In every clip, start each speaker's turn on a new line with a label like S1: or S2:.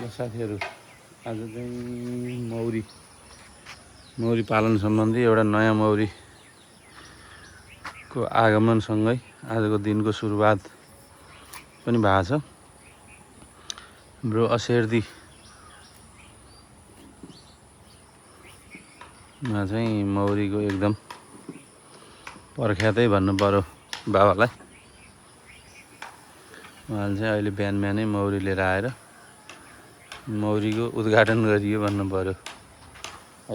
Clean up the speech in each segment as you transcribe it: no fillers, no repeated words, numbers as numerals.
S1: ल साथीहरू आज चाहिँ मौरी पालन सम्बन्धी एउटा नयाँ मौरीको आगमनसँगै आजको दिनको सुरुवात पनि भएको छ। हाम्रो असेरदीमा चाहिँ मौरीको एकदम प्रख्यातै भन्नु पर्यो बाबालाई। उहाँले चाहिँ अहिले बिहान बिहानै मौरी लिएर आएर मौरीको उद्घाटन गरियो भन्नु पर्यो।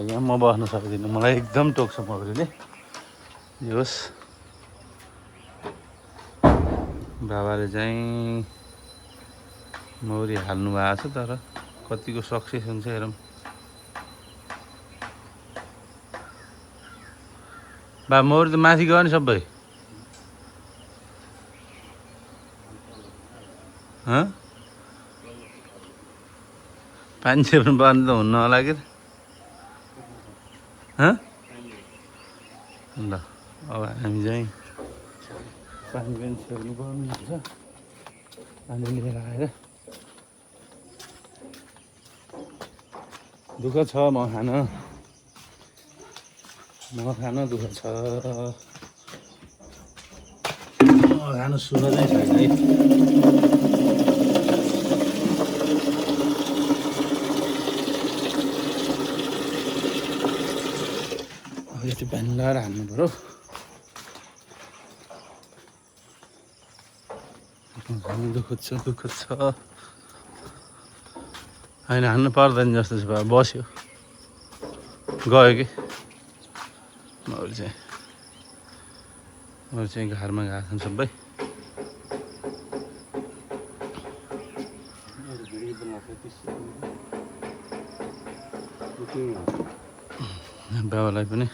S1: यहाँ म बस्न सक्दिनँ, मलाई एकदम टोक्छ मौरीले। जे होस् बाबाले चाहिँ मौरी हाल्नु भएको छ, तर कतिको सक्सेस हुन्छ हेरौँ। बा मौरी त माथि गयो नि सबै। पानी छेप्नु पर्ने त हुन्न होला कि। ल अब हामी चाहिँ पानी पनि छेप्नु पर्ने हुन्छ। पानी लिएर आएर दुःख छ म खान दुःख छ। खानु सुरजै छैन है। यति पानी लगाएर हाल्नु पर्यो। दुःख छ होइन, हान्नु पर्दैन जस्तो छ। बस्यो गयो कि मौरी चाहिँ घरमा गएको छन् सबै। बाबालाई पनि